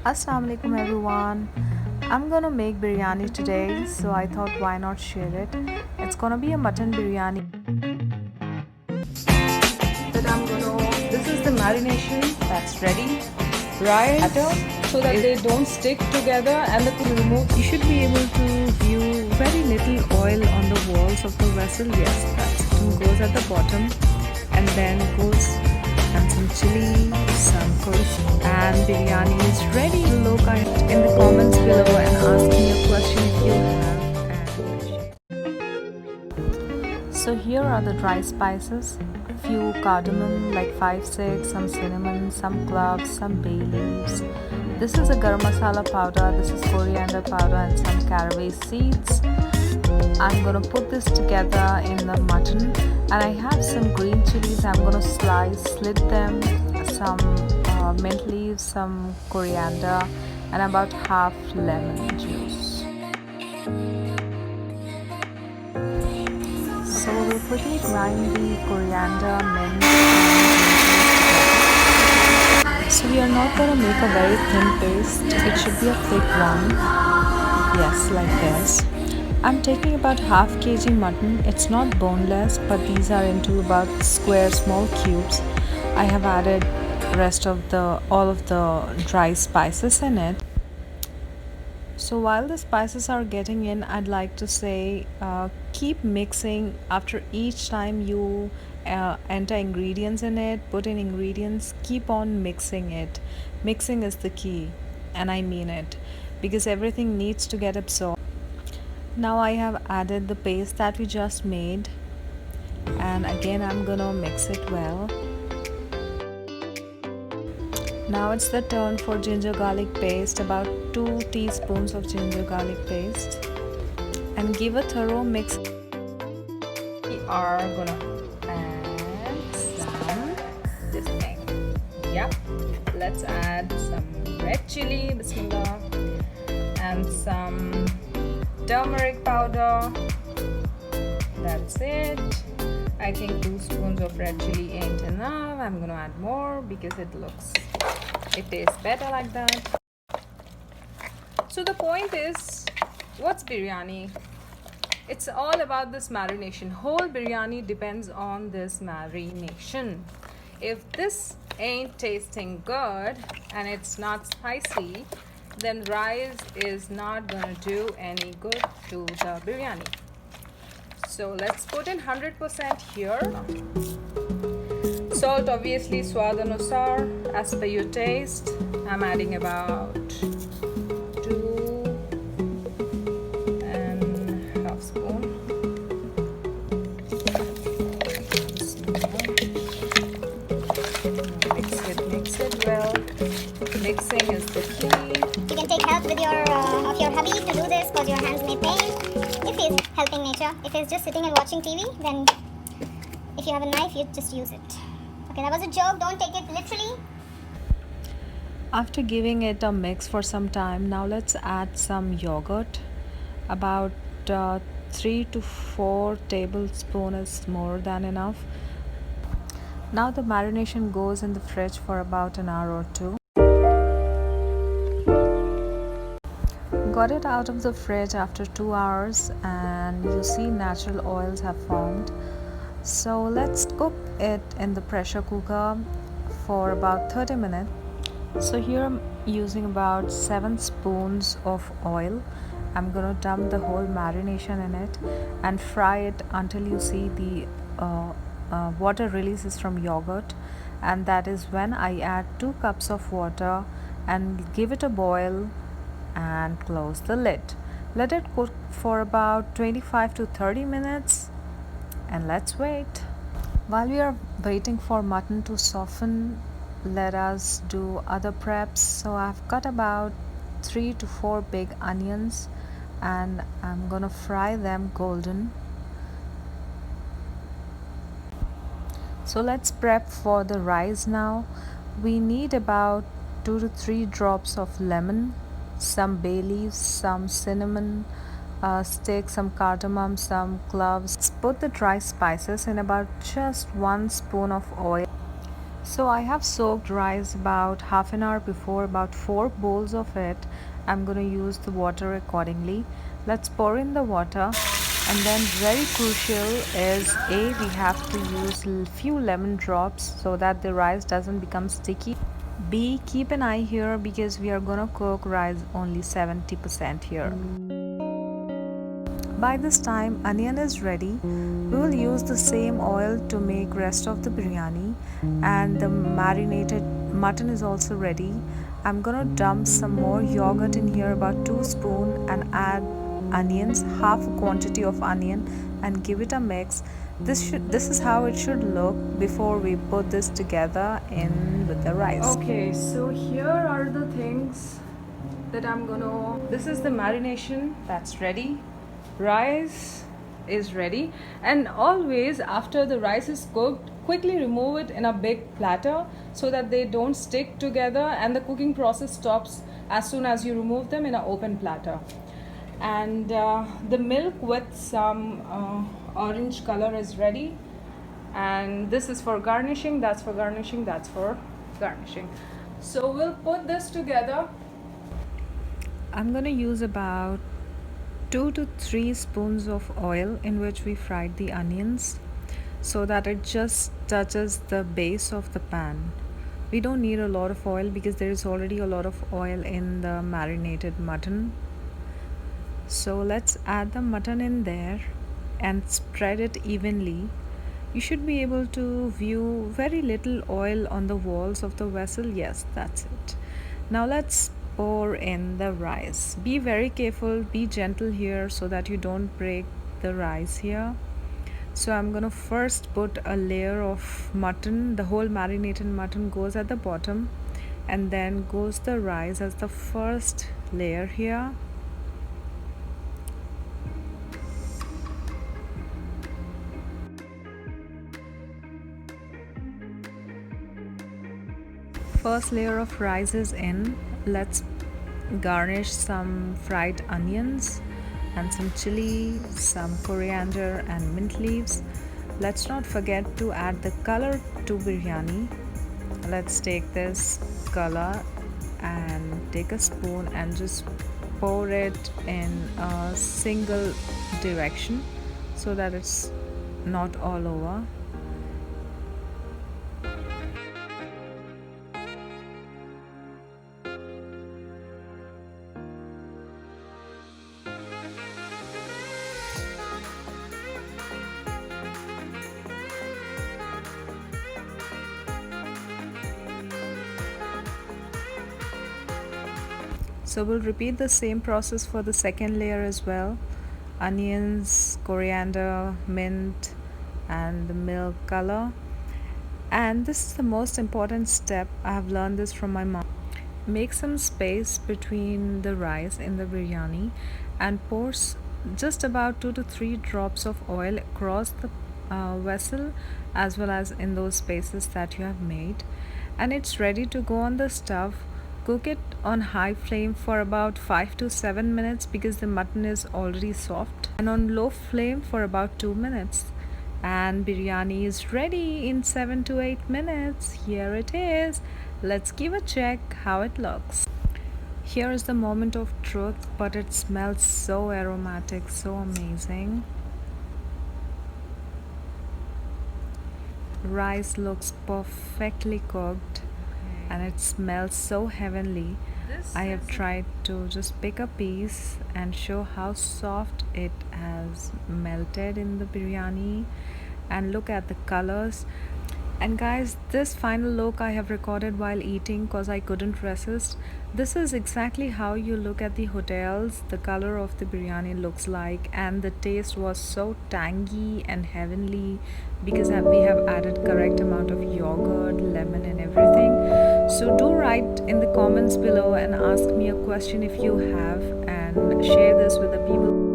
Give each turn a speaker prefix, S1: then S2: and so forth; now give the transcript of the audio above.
S1: Assalamu alaikum everyone. I'm gonna make biryani today, so I thought why not share it. It's gonna be a mutton biryani. This is the marination that's ready. Right, so that they don't stick together and the remove. You should be able to view very little oil on the walls of the vessel. Yes, that goes at the bottom, and then goes and some chili, some curry, and biryani is ready. Look in the comments below and ask me a question if you have. So here are the dry spices. Few cardamom, like 5-6, some cinnamon, some cloves, some bay leaves. This is a garam masala powder, this is coriander powder, and some caraway seeds. I'm gonna put this together in the mutton, and I have some green chilies. I'm gonna slit them, some mint leaves, some coriander, and about half lemon juice. So we'll quickly grind the coriander, mint, and so we are not going to make a very thin paste. It should be a thick one. Yes, like this. I'm taking about half kg mutton. It's not boneless, but these are into about square small cubes. I have added all of the dry spices in it. So while the spices are getting in, I'd like to say keep mixing. After each time you enter ingredients in it, put in ingredients, keep on mixing it. Mixing is the key, and I mean it, because everything needs to get absorbed. Now I have added the paste that we just made, and again I'm gonna mix it well. Now it's the turn for ginger garlic paste, about 2 teaspoons of ginger garlic paste, and give a thorough mix. We are gonna add some this thing. Yep, let's add some red chili, bismillah, and some turmeric powder. That's it. I think 2 spoons of red chili ain't enough. I'm gonna add more because it tastes better like that. So the point is, what's biryani? It's all about this marination. Whole biryani depends on this marination. If this ain't tasting good and it's not spicy, then rice is not gonna do any good to the biryani. So let's put in 100% here. Salt, obviously, swad anusar, as per your taste. I'm adding about 2.5 spoons. Mix it well. Mixing is the key.
S2: You can take help with your hubby to do this because your hands may pain. If he's helping nature, if he's just sitting and watching TV, then if you have a knife, you just use it. Okay, that was a joke. Don't take it literally.
S1: After giving it a mix for some time, now let's add some yogurt. About 3 to 4 tablespoons is more than enough. Now the marination goes in the fridge for about an hour or two. Got it out of the fridge after 2 hours, and you see natural oils have formed. So let's cook it in the pressure cooker for about 30 minutes. So here I'm using about 7 spoons of oil. I'm gonna dump the whole marination in it and fry it until you see the water releases from yogurt, and that is when I add 2 cups of water and give it a boil and close the lid. Let it cook for about 25 to 30 minutes, and let's wait. While we are waiting for mutton to soften, let us do other preps. So I've cut about 3 to 4 big onions, and I'm gonna fry them golden. So let's prep for the rice now. We need about 2 to 3 drops of lemon, some bay leaves, some cinnamon stick, some cardamom, some cloves. Put the dry spices in about just 1 spoon of oil. So I have soaked rice about half an hour before, about 4 bowls of it. I'm going to use the water accordingly. Let's pour in the water, and then very crucial is we have to use few lemon drops so that the rice doesn't become sticky. B, keep an eye here because we are going to cook rice only 70% here. By this time onion is ready. We will use the same oil to make rest of the biryani, and the marinated mutton is also ready. I'm gonna dump some more yogurt in here, about 2 spoons, and add onions, half a quantity of onion, and give it a mix. This is how it should look before we put this together in with the rice. Okay, so here are the things that I'm gonna. This is the marination that's ready. Rice is ready, and always after the rice is cooked, quickly remove it in a big platter so that they don't stick together, and the cooking process stops as soon as you remove them in an open platter. And the milk with some orange color is ready, and this is for garnishing, that's for garnishing, that's for garnishing. So we'll put this together. I'm gonna use about 2 to 3 spoons of oil in which we fried the onions so that it just touches the base of the pan. We don't need a lot of oil because there is already a lot of oil in the marinated mutton. So let's add the mutton in there and spread it evenly. You should be able to view very little oil on the walls of the vessel. Yes, that's it. Now let's pour in the rice. Be very careful, be gentle here so that you don't break the rice here. So I'm gonna first put a layer of mutton. The whole marinated mutton goes at the bottom, and then goes the rice as the first layer here. First layer of rice is in. Let's garnish some fried onions and some chili, some coriander and mint leaves. Let's not forget to add the color to biryani. Let's take this color and take a spoon and just pour it in a single direction so that it's not all over. So we'll repeat the same process for the second layer as well. Onions, coriander, mint, and the milk color. And this is the most important step. I have learned this from my mom. Make some space between the rice in the biryani and pour just about 2 to 3 drops of oil across the vessel as well as in those spaces that you have made. And it's ready to go on the stove. Cook it on high flame for about 5 to 7 minutes because the mutton is already soft, and on low flame for about 2 minutes. And biryani is ready in 7 to 8 minutes. Here it is. Let's give a check how it looks. Here is the moment of truth, but it smells so aromatic, so amazing. Rice looks perfectly cooked and it smells so heavenly. I have tried to just pick a piece and show how soft it has melted in the biryani, and look at the colors. And guys, this final look I have recorded while eating because I couldn't resist. This is exactly how you look at the hotels. The color of the biryani looks like, and the taste was so tangy and heavenly because we have added correct amount of yogurt, lemon and everything. So do write in the comments below and ask me a question if you have, and share this with the people.